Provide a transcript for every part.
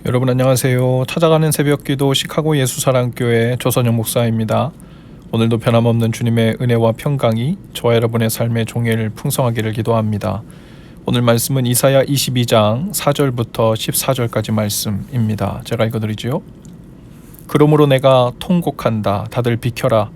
여러분 안녕하세요. 찾아가는 새벽기도 시카고 예수사랑교회 조선영 목사입니다. 오늘도 변함없는 주님의 은혜와 평강이 저와 여러분의 삶의 종일 풍성하기를 기도합니다. 오늘 말씀은 이사야 22장 4절부터 14절까지 말씀입니다. 제가 읽어드리지요. 그러므로 내가 통곡한다. 다들 비켜라.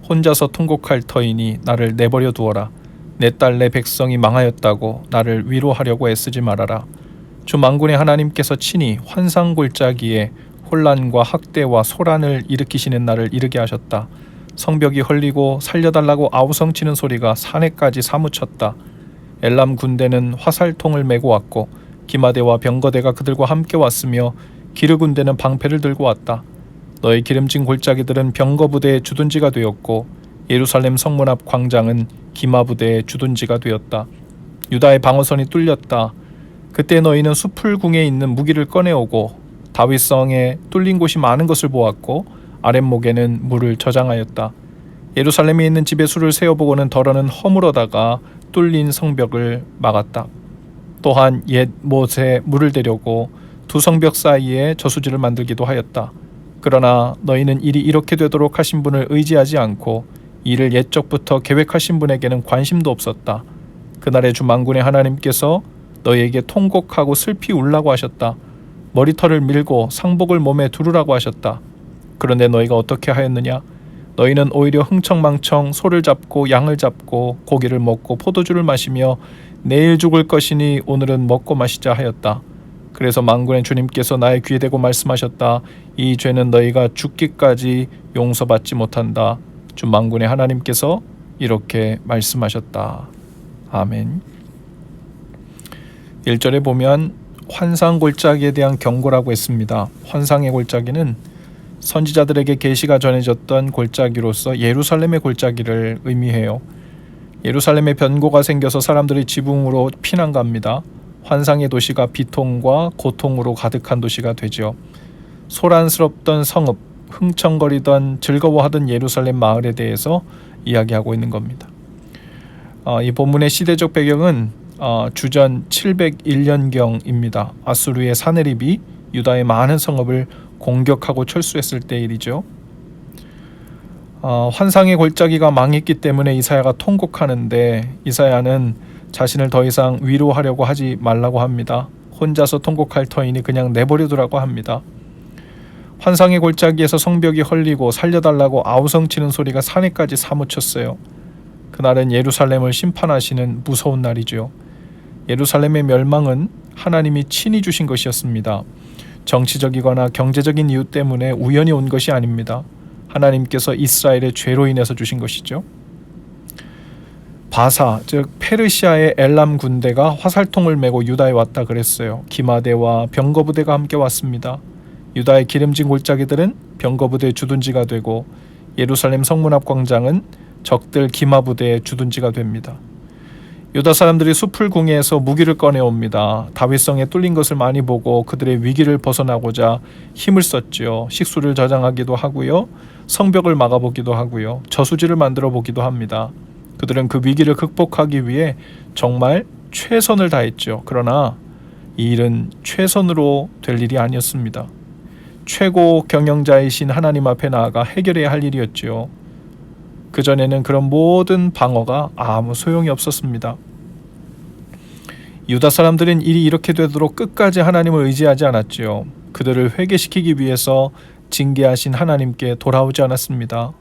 혼자서 통곡할 터이니 나를 내버려 두어라. 내 딸 내 백성이 망하였다고 나를 위로하려고 애쓰지 말아라. 주 만군의 하나님께서 친히 환상골짜기에 혼란과 학대와 소란을 일으키시는 날을 이르게 하셨다. 성벽이 헐리고 살려달라고 아우성치는 소리가 산에까지 사무쳤다. 엘람 군대는 화살통을 메고 왔고 기마대와 병거대가 그들과 함께 왔으며 기르 군대는 방패를 들고 왔다. 너의 기름진 골짜기들은 병거부대의 주둔지가 되었고 예루살렘 성문 앞 광장은 기마부대의 주둔지가 되었다. 유다의 방어선이 뚫렸다. 그때 너희는 수풀궁에 있는 무기를 꺼내오고 다윗성에 뚫린 곳이 많은 것을 보았고 아랫목에는 물을 저장하였다. 예루살렘에 있는 집에 수를 세어보고는 덜어는 허물어다가 뚫린 성벽을 막았다. 또한 옛 못에 물을 대려고 두 성벽 사이에 저수지를 만들기도 하였다. 그러나 너희는 일이 이렇게 되도록 하신 분을 의지하지 않고 이를 옛적부터 계획하신 분에게는 관심도 없었다. 그날의 주 만군의 하나님께서 너희에게 통곡하고 슬피 울라고 하셨다. 머리털을 밀고 상복을 몸에 두르라고 하셨다. 그런데 너희가 어떻게 하였느냐? 너희는 오히려 흥청망청 소를 잡고 양을 잡고 고기를 먹고 포도주를 마시며 내일 죽을 것이니 오늘은 먹고 마시자 하였다. 그래서 만군의 주님께서 나의 귀에 대고 말씀하셨다. 이 죄는 너희가 죽기까지 용서받지 못한다. 주 만군의 하나님께서 이렇게 말씀하셨다. 아멘. 1절에 보면 환상 골짜기에 대한 경고라고 했습니다. 환상의 골짜기는 선지자들에게 계시가 전해졌던 골짜기로서 예루살렘의 골짜기를 의미해요. 예루살렘에 변고가 생겨서 사람들이 지붕으로 피난 갑니다. 환상의 도시가 비통과 고통으로 가득한 도시가 되죠. 소란스럽던 성읍, 흥청거리던 즐거워하던 예루살렘 마을에 대해서 이야기하고 있는 겁니다. 이 본문의 시대적 배경은 주전 701년경입니다. 아수르의 사네립이 유다의 많은 성읍을 공격하고 철수했을 때 일이죠. 환상의 골짜기가 망했기 때문에 이사야가 통곡하는데 이사야는 자신을 더 이상 위로하려고 하지 말라고 합니다. 혼자서 통곡할 터이니 그냥 내버려두라고 합니다. 환상의 골짜기에서 성벽이 헐리고 살려달라고 아우성치는 소리가 산에까지 사무쳤어요. 그날은 예루살렘을 심판하시는 무서운 날이죠. 예루살렘의 멸망은 하나님이 친히 주신 것이었습니다. 정치적이거나 경제적인 이유 때문에 우연히 온 것이 아닙니다. 하나님께서 이스라엘의 죄로 인해서 주신 것이죠. 바사, 즉 페르시아의 엘람 군대가 화살통을 메고 유다에 왔다 그랬어요. 기마대와 병거부대가 함께 왔습니다. 유다의 기름진 골짜기들은 병거부대의 주둔지가 되고 예루살렘 성문 앞 광장은 적들 기마부대의 주둔지가 됩니다. 유다 사람들이 수풀궁에서 무기를 꺼내옵니다. 다윗성에 뚫린 것을 많이 보고 그들의 위기를 벗어나고자 힘을 썼죠. 식수를 저장하기도 하고요. 성벽을 막아보기도 하고요. 저수지를 만들어 보기도 합니다. 그들은 그 위기를 극복하기 위해 정말 최선을 다했죠. 그러나 이 일은 최선으로 될 일이 아니었습니다. 최고 경영자이신 하나님 앞에 나아가 해결해야 할 일이었죠. 그전에는 그런 모든 방어가 아무 소용이 없었습니다. 유다 사람들은 일이 이렇게 되도록 끝까지 하나님을 의지하지 않았지요. 그들을 회개시키기 위해서 징계하신 하나님께 돌아오지 않았습니다.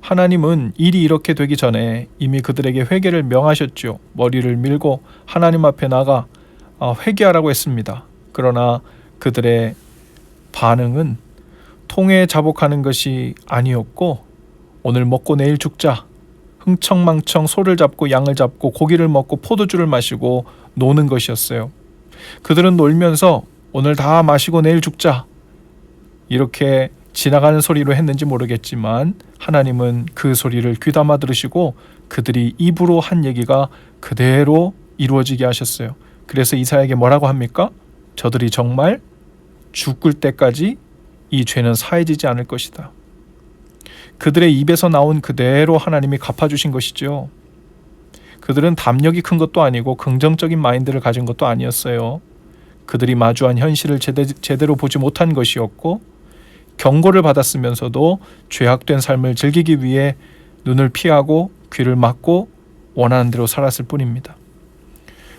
하나님은 일이 이렇게 되기 전에 이미 그들에게 회개를 명하셨죠. 머리를 밀고 하나님 앞에 나가 회개하라고 했습니다. 그러나 그들의 반응은 통에 자복하는 것이 아니었고 오늘 먹고 내일 죽자, 흥청망청 소를 잡고 양을 잡고 고기를 먹고 포도주를 마시고 노는 것이었어요. 그들은 놀면서 오늘 다 마시고 내일 죽자 이렇게 지나가는 소리로 했는지 모르겠지만 하나님은 그 소리를 귀담아 들으시고 그들이 입으로 한 얘기가 그대로 이루어지게 하셨어요. 그래서 이사야에게 뭐라고 합니까? 저들이 정말 죽을 때까지 이 죄는 사해지지 않을 것이다. 그들의 입에서 나온 그대로 하나님이 갚아주신 것이죠. 그들은 담력이 큰 것도 아니고 긍정적인 마인드를 가진 것도 아니었어요. 그들이 마주한 현실을 제대로 보지 못한 것이었고, 경고를 받았으면서도 죄악된 삶을 즐기기 위해 눈을 피하고 귀를 막고 원하는 대로 살았을 뿐입니다.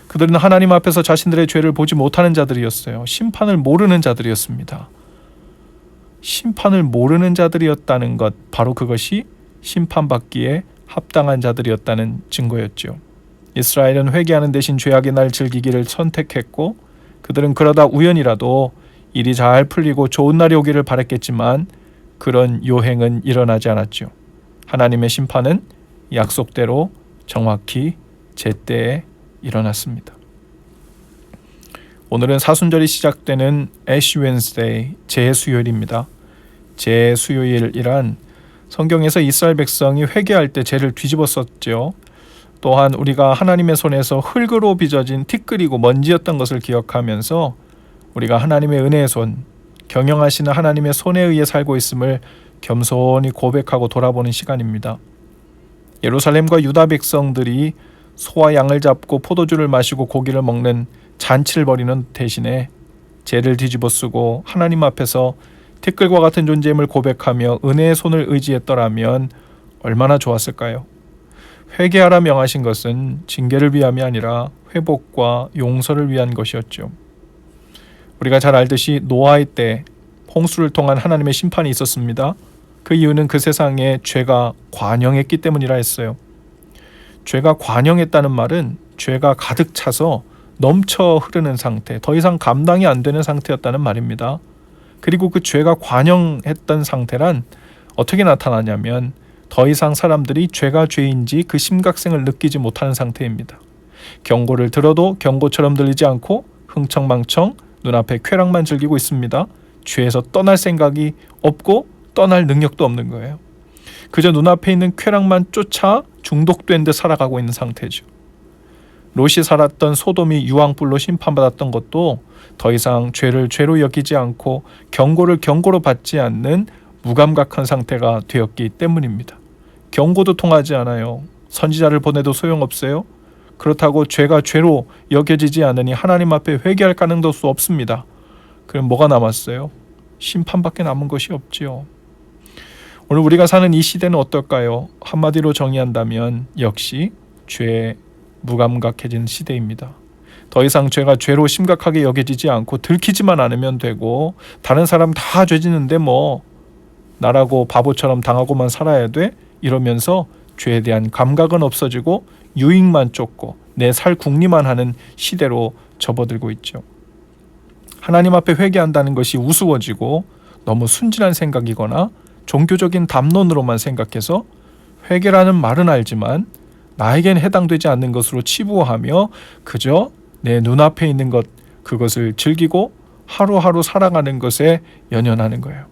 그들은 하나님 앞에서 자신들의 죄를 보지 못하는 자들이었어요. 심판을 모르는 자들이었습니다. 심판을 모르는 자들이었다는 것, 바로 그것이 심판받기에 합당한 자들이었다는 증거였죠. 이스라엘은 회개하는 대신 죄악의 날 즐기기를 선택했고, 그들은 그러다 우연이라도 일이 잘 풀리고 좋은 날이 오기를 바랬겠지만 그런 요행은 일어나지 않았죠. 하나님의 심판은 약속대로 정확히 제때에 일어났습니다. 오늘은 사순절이 시작되는 애쉬 웬스데이, 재수요일입니다. 재수요일이란 성경에서 이스라엘 백성이 회개할 때 죄를 뒤집었었죠. 또한 우리가 하나님의 손에서 흙으로 빚어진 티끌이고 먼지였던 것을 기억하면서 우리가 하나님의 은혜의 손, 경영하시는 하나님의 손에 의해 살고 있음을 겸손히 고백하고 돌아보는 시간입니다. 예루살렘과 유다 백성들이 소와 양을 잡고 포도주를 마시고 고기를 먹는 잔치를 벌이는 대신에 죄를 뒤집어 쓰고 하나님 앞에서 티끌과 같은 존재임을 고백하며 은혜의 손을 의지했더라면 얼마나 좋았을까요? 회개하라 명하신 것은 징계를 위함이 아니라 회복과 용서를 위한 것이었죠. 우리가 잘 알듯이 노아의 때 홍수를 통한 하나님의 심판이 있었습니다. 그 이유는 그 세상에 죄가 관영했기 때문이라 했어요. 죄가 관영했다는 말은 죄가 가득 차서 넘쳐 흐르는 상태, 더 이상 감당이 안 되는 상태였다는 말입니다. 그리고 그 죄가 관영했던 상태란 어떻게 나타나냐면 더 이상 사람들이 죄가 죄인지 그 심각성을 느끼지 못하는 상태입니다. 경고를 들어도 경고처럼 들리지 않고 흥청망청 눈앞에 쾌락만 즐기고 있습니다. 죄에서 떠날 생각이 없고 떠날 능력도 없는 거예요. 그저 눈앞에 있는 쾌락만 쫓아 중독된 듯 살아가고 있는 상태죠. 롯이 살았던 소돔이 유황불로 심판받았던 것도 더 이상 죄를 죄로 여기지 않고 경고를 경고로 받지 않는 무감각한 상태가 되었기 때문입니다. 경고도 통하지 않아요. 선지자를 보내도 소용없어요. 그렇다고 죄가 죄로 여겨지지 않으니 하나님 앞에 회개할 가능도 없습니다. 그럼 뭐가 남았어요? 심판밖에 남은 것이 없지요. 오늘 우리가 사는 이 시대는 어떨까요? 한마디로 정의한다면 역시 죄에 무감각해진 시대입니다. 더 이상 죄가 죄로 심각하게 여겨지지 않고 들키지만 않으면 되고 다른 사람 다 죄 짓는데 뭐 나라고 바보처럼 당하고만 살아야 돼? 이러면서 죄에 대한 감각은 없어지고 유익만 쫓고 내 살 궁리만 하는 시대로 접어들고 있죠. 하나님 앞에 회개한다는 것이 우스워지고 너무 순진한 생각이거나 종교적인 담론으로만 생각해서 회개라는 말은 알지만 나에겐 해당되지 않는 것으로 치부하며 그저 내 눈앞에 있는 것, 그것을 즐기고 하루하루 살아가는 것에 연연하는 거예요.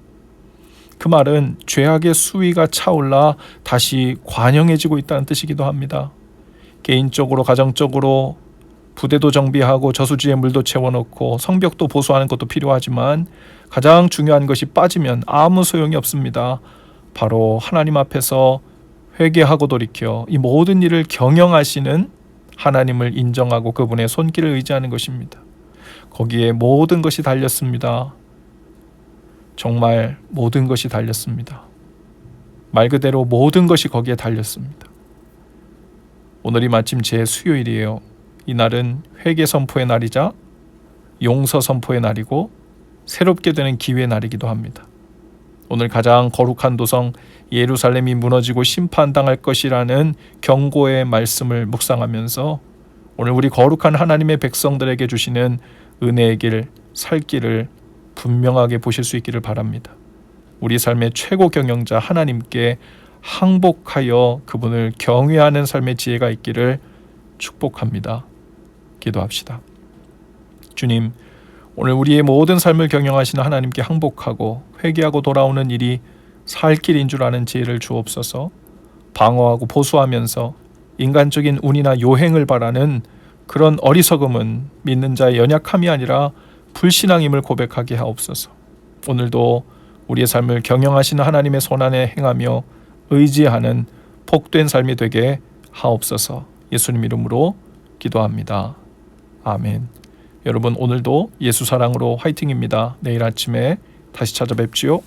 그 말은 죄악의 수위가 차올라 다시 관영해지고 있다는 뜻이기도 합니다. 개인적으로 가정적으로 부대도 정비하고 저수지에 물도 채워놓고 성벽도 보수하는 것도 필요하지만 가장 중요한 것이 빠지면 아무 소용이 없습니다. 바로 하나님 앞에서 회개하고 돌이켜 이 모든 일을 경영하시는 하나님을 인정하고 그분의 손길을 의지하는 것입니다. 거기에 모든 것이 달렸습니다. 정말 모든 것이 달렸습니다. 말 그대로 모든 것이 거기에 달렸습니다. 오늘이 마침 제 수요일이에요. 이 날은 회개 선포의 날이자 용서 선포의 날이고 새롭게 되는 기회의 날이기도 합니다. 오늘 가장 거룩한 도성 예루살렘이 무너지고 심판당할 것이라는 경고의 말씀을 묵상하면서 오늘 우리 거룩한 하나님의 백성들에게 주시는 은혜의 길, 살 길을 분명하게 보실 수 있기를 바랍니다. 우리 삶의 최고 경영자 하나님께 항복하여 그분을 경외하는 삶의 지혜가 있기를 축복합니다. 기도합시다. 주님, 오늘 우리의 모든 삶을 경영하시는 하나님께 항복하고 회개하고 돌아오는 일이 살 길인 줄 아는 지혜를 주옵소서. 방어하고 보수하면서 인간적인 운이나 요행을 바라는 그런 어리석음은 믿는 자의 연약함이 아니라 불신앙임을 고백하게 하옵소서. 오늘도 우리의 삶을 경영하시는 하나님의 손안에 행하며 의지하는 복된 삶이 되게 하옵소서. 예수님 이름으로 기도합니다. 아멘. 여러분 오늘도 예수 사랑으로 화이팅입니다. 내일 아침에 다시 찾아뵙지요.